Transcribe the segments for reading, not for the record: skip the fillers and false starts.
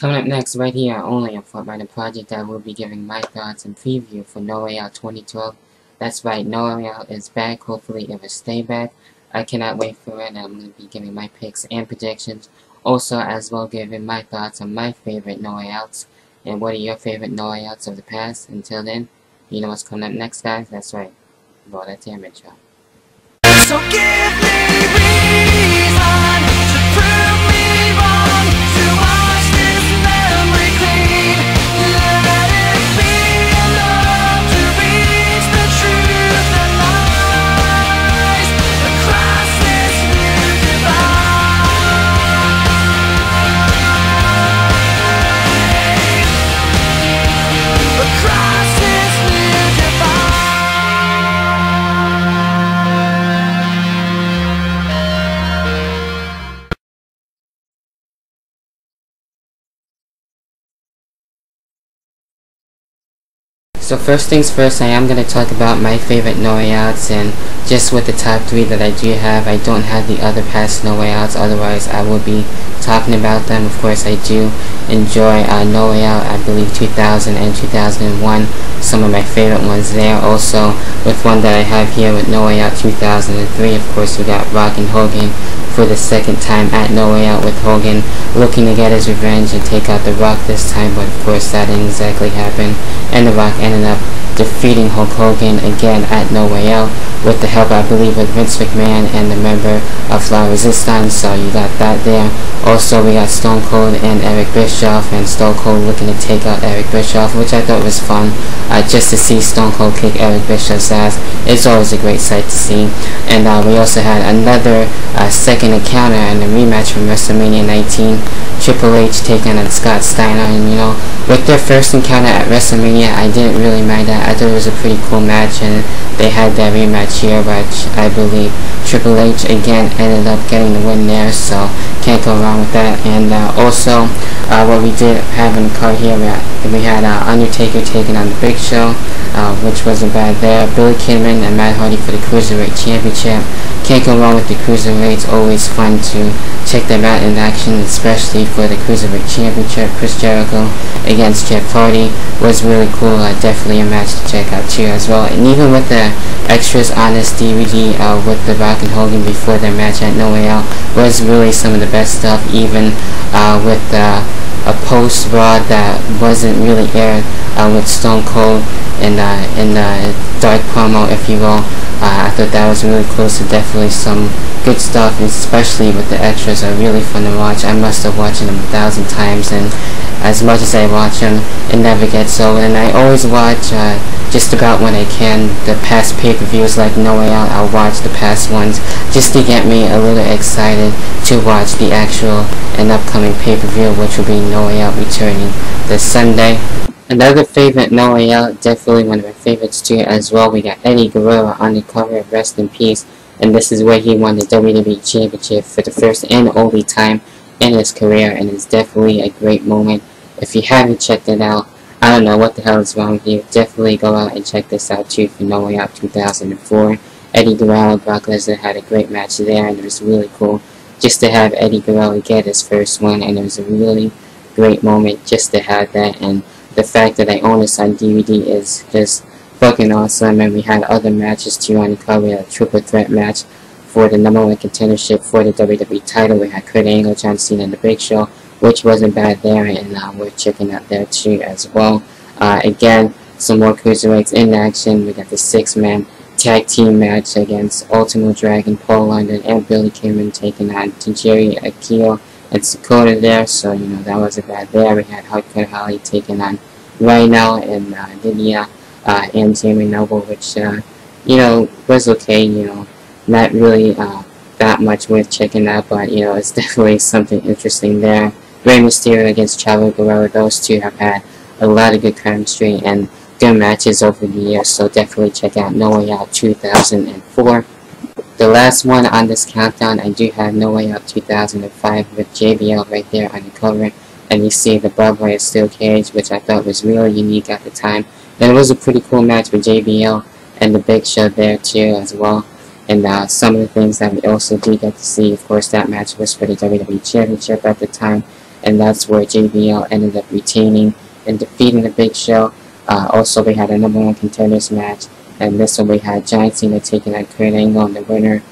Coming up next, right here only on Frontline Project, I will be giving my thoughts and preview for No Way Out 2012. That's right, No Way Out is back. Hopefully it will stay back. I cannot wait for it, and I'm going to be giving my picks and predictions. Also, as well, giving my thoughts on my favorite No Way Outs, and what are your favorite No Way Outs of the past. Until then, you know what's coming up next, guys? That's right, roll that damage out. So give me reason to prove me wrong, to wash this memory clean. Let it be enough to reach the truth that lies across this new divide. Across this new divide. So first things first, I am going to talk about my favorite No Way Outs, and just with the top 3 that I do have, I don't have the other past No Way Outs, otherwise I will be talking about them. Of course, I do enjoy No Way Out, I believe 2000 and 2001, some of my favorite ones there. Also, with one that I have here with No Way Out 2003, of course we got Rock and Hogan for the second time at No Way Out, with Hogan looking to get his revenge and take out The Rock this time, but of course that didn't exactly happen, and The Rock ended up defeating Hulk Hogan again at No Way Out with the help, I believe, of Vince McMahon and the member of La Resistance. So you got that there. Also, we got Stone Cold and Eric Bischoff, and Stone Cold looking to take out Eric Bischoff, which I thought was fun. Just to see Stone Cold kick Eric Bischoff's ass, it's always a great sight to see. And we also had another second encounter and a rematch from WrestleMania 19. Triple H taking on Scott Steiner, and you know, with their first encounter at WrestleMania, I didn't really mind that. I thought it was a pretty cool match, and they had that rematch here, which I believe Triple H again ended up getting the win there, so can't go wrong with that. And also, what we did have in the card here, we had Undertaker taking on the Big Show, which wasn't bad there. Billy Kidman and Matt Hardy for the Cruiserweight Championship. Can't go wrong with the Cruiserweights. Always fun to check them out in action, especially for the Cruiserweight Championship. Chris Jericho against Jeff Hardy was really cool. Definitely a match to check out too as well. And even with the extras on this DVD with The Rock and Hogan before their match at No Way Out was really some of the best stuff. Even with a post-Raw that wasn't really aired with Stone Cold in the dark promo, if you will. I thought that was really cool, so definitely some good stuff, and especially with the extras are really fun to watch. I must have watched them 1,000 times, and as much as I watch them, it never gets old. And I always watch, just about when I can, the past pay-per-views like No Way Out. I'll watch the past ones just to get me a little excited to watch the actual and upcoming pay-per-view, which will be No Way Out returning this Sunday. Another favorite No Way Out, definitely one of my favorites too as well. We got Eddie Guerrero on the cover of Rest in Peace, and this is where he won the WWE Championship for the first and only time in his career, and it's definitely a great moment. If you haven't checked it out, I don't know what the hell is wrong with you. Definitely go out and check this out too for No Way Out 2004. Eddie Guerrero and Brock Lesnar had a great match there, and it was really cool just to have Eddie Guerrero get his first win, and it was a really great moment just to have that. And the fact that I own this on DVD is just fucking awesome. And we had other matches too on the card. We had a triple threat match for the #1 contendership for the WWE title. We had Kurt Angle, John Cena, and the Big Show, which wasn't bad there, and we're checking out there too as well. Again, some more cruiserweights in action. We got the 6-man tag team match against Ultimo Dragon, Paul London, and Billy Kidman taking on Tajiri Akio and Sakota there, so you know that wasn't bad there. We had Hardcore Holly taking on Rhino and Lydia and Jamie Noble, which you know was okay. You know, not really that much worth checking out, but you know it's definitely something interesting there. Rey Mysterio against Chavo Guerrero. Those two have had a lot of good chemistry and good matches over the years, so definitely check out No Way Out 2004. The last one on this countdown, I do have No Way Out 2005 with JBL right there on the cover, and you see the barbed wire steel cage, which I thought was really unique at the time. And it was a pretty cool match with JBL and the Big Show there too as well. And some of the things that we also do get to see, of course, that match was for the WWE Championship at the time. and that's where JBL ended up retaining and defeating the Big Show. Also, we had a #1 contenders match, and this one we had John Cena taking on Kurt Angle, and the winner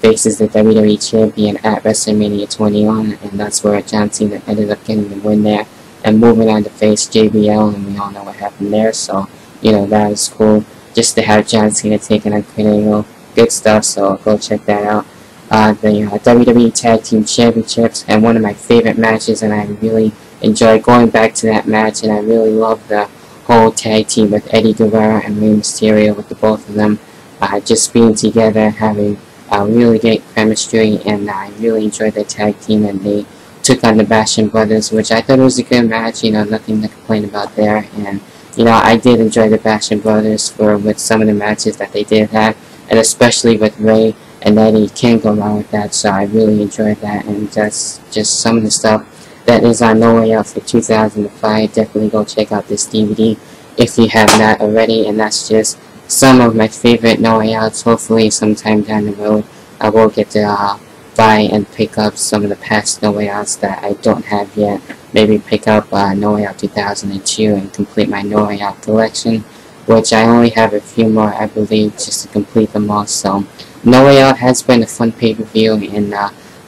faces the WWE Champion at WrestleMania 21, and that's where John Cena ended up getting the win there, and moving on to face JBL, and we all know what happened there, so, you know, that was cool, just to have John Cena taking on Kurt Angle. Good stuff, so go check that out. The WWE Tag Team Championships, and one of my favorite matches, and I really enjoyed going back to that match, and I really love the whole tag team with Eddie Guerrero and Rey Mysterio, with the both of them just being together, having really great chemistry, and I really enjoyed the tag team, and they took on the Basham Brothers, which I thought was a good match, you know, nothing to complain about there, and, you know, I did enjoy the Basham Brothers with some of the matches that they did have, and especially with Rey and Eddie. You can't go wrong with that, so I really enjoyed that, and that's just some of the stuff that is on No Way Out for 2005. Definitely go check out this DVD if you have not already, and that's just some of my favorite No Way Outs. Hopefully sometime down the road I will get to buy and pick up some of the past No Way Outs that I don't have yet. Maybe pick up No Way Out 2002 and complete my No Way Out collection, which I only have a few more, I believe, just to complete them all. So No Way Out has been a fun pay-per-view, and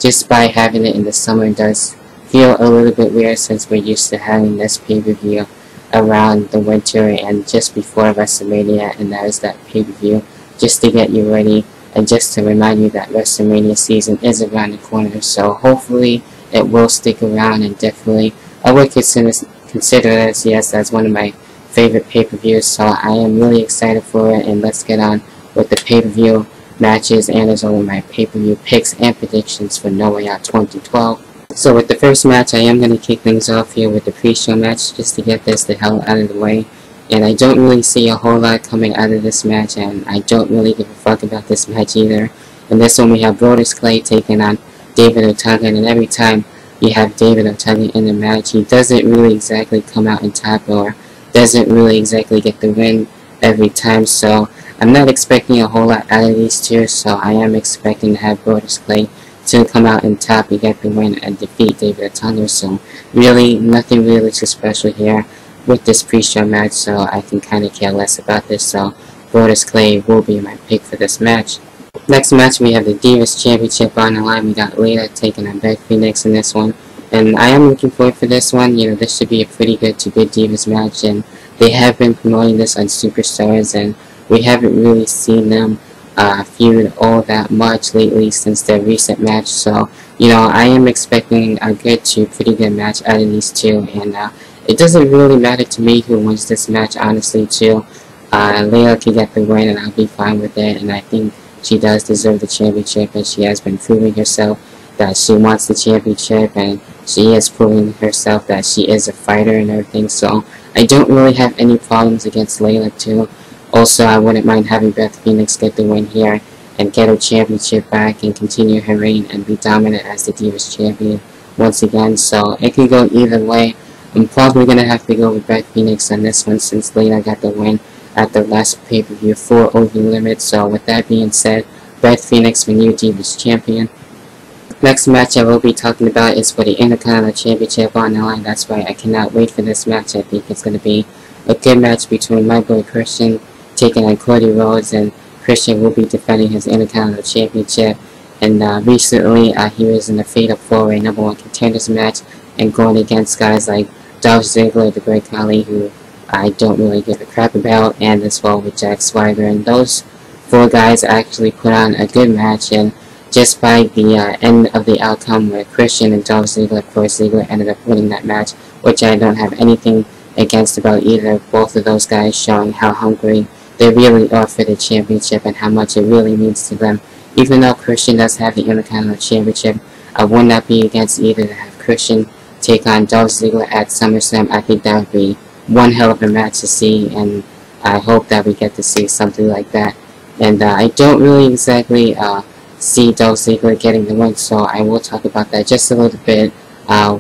just by having it in the summer does feel a little bit weird, since we're used to having this pay-per-view around the winter and just before WrestleMania, and that is that pay-per-view just to get you ready and just to remind you that WrestleMania season is around the corner. So hopefully it will stick around, and definitely I would consider this, yes, as one of my favorite pay-per-views, so I am really excited for it, and let's get on with the pay-per-view matches and as all of my pay-per-view picks and predictions for No Way Out 2012. So with the first match, I am going to kick things off here with the pre-show match, just to get this the hell out of the way. And I don't really see a whole lot coming out of this match, and I don't really give a fuck about this match either. In this one, we have Brodus Clay taking on David Otunga, and every time you have David Otunga in the match, he doesn't really exactly come out on top, or doesn't really exactly get the win every time. So I'm not expecting a whole lot out of these two, so I am expecting to have Brodus Clay to come out on top and get the win and defeat David Otunga. So really, nothing really too special here with this pre-show match, so I can kind of care less about this. So Brodus Clay will be my pick for this match. Next match, we have the Divas Championship on the line. We got Layla taking on Beth Phoenix in this one, and I am looking forward for this one. You know, this should be a pretty good to good Divas match, and they have been promoting this on Superstars, and we haven't really seen them feud all that much lately since their recent match. So, you know, I am expecting a good to pretty good match out of these two, and it doesn't really matter to me who wins this match, honestly, too. Layla can get the win, and I'll be fine with it, and I think she does deserve the championship, and she has been proving herself that she wants the championship, and she has proven herself that she is a fighter and everything. So I don't really have any problems against Layla, too. Also, I wouldn't mind having Beth Phoenix get the win here and get her championship back and continue her reign and be dominant as the Divas champion once again. So it can go either way. I'm probably going to have to go with Beth Phoenix on this one, since Layla got the win at the last pay-per-view for Over Limit. So with that being said, Beth Phoenix for new Divas champion. Next match I will be talking about is for the Intercontinental Championship on the line. That's right, I cannot wait for this match. I think it's going to be a good match between my boy Christian taking on Cody Rhodes, and Christian will be defending his Intercontinental Championship. And recently he was in the Fatal 4-Way #1 Contenders match, and going against guys like Dolph Ziggler, the Great Khali, who I don't really give a crap about, and as well with Jack Swagger. And those four guys actually put on a good match, and just by the end of the outcome where Christian and Dolph Ziggler, of course Ziggler ended up winning that match, which I don't have anything against about either. Both of those guys showing how hungry they really are for the championship and how much it really means to them. Even though Christian does have the Intercontinental Championship, I would not be against either to have Christian take on Dolph Ziggler at SummerSlam. I think that would be one hell of a match to see, and I hope that we get to see something like that. And I don't really exactly see Dolph Ziggler getting the win, so I will talk about that just a little bit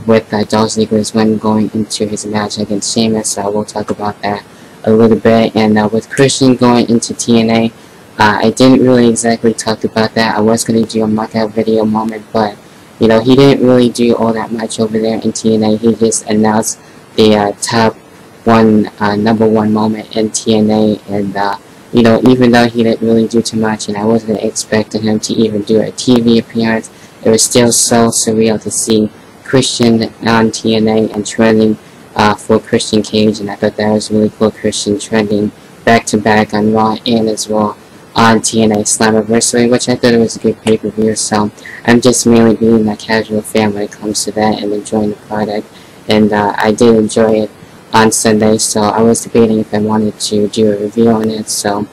with Dolph Ziggler's win going into his match against Sheamus. So I will talk about that a little bit. And with Christian going into TNA, I didn't really exactly talk about that. I was going to do a markout video moment, but You know, he didn't really do all that much over there in TNA. He just announced the top number one moment in TNA, and you know, even though he didn't really do too much, and I wasn't expecting him to even do a TV appearance, it was still so surreal to see Christian on TNA and trending for Christian Cage, and I thought that was really cool. Christian trending back to back on Raw and as well on TNA Slammiversary, which I thought it was a good pay-per-view. So I'm just mainly being a casual fan when it comes to that and enjoying the product, and I did enjoy it on Sunday. So I was debating if I wanted to do a review on it. So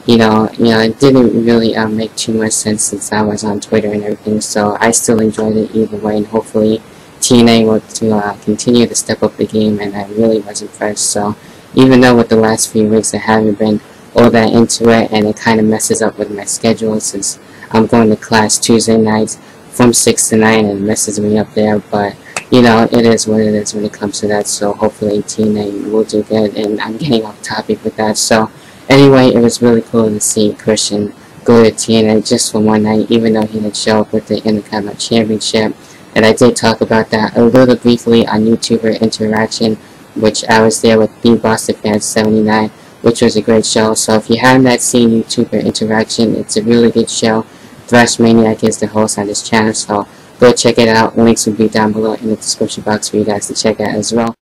you know, it didn't really make too much sense since I was on Twitter and everything. So I still enjoyed it either way, and hopefully TNA will continue to step up the game, and I really was impressed. So even though with the last few weeks I haven't been all that into it, and it kind of messes up with my schedule since I'm going to class Tuesday nights from 6 to 9, and it messes me up there. But you know, it is what it is when it comes to that. So hopefully TNA will do good, and I'm getting off topic with that. So anyway, it was really cool to see Christian go to TNA just for one night, even though he didn't show up with the Intercontinental Championship. And I did talk about that a little briefly on YouTuber Interaction, which I was there with the Boston Fans 79, which was a great show. So if you have not seen YouTuber Interaction, it's a really good show. Thrash Maniac is the host on this channel, so go check it out. Links will be down below in the description box for you guys to check out as well.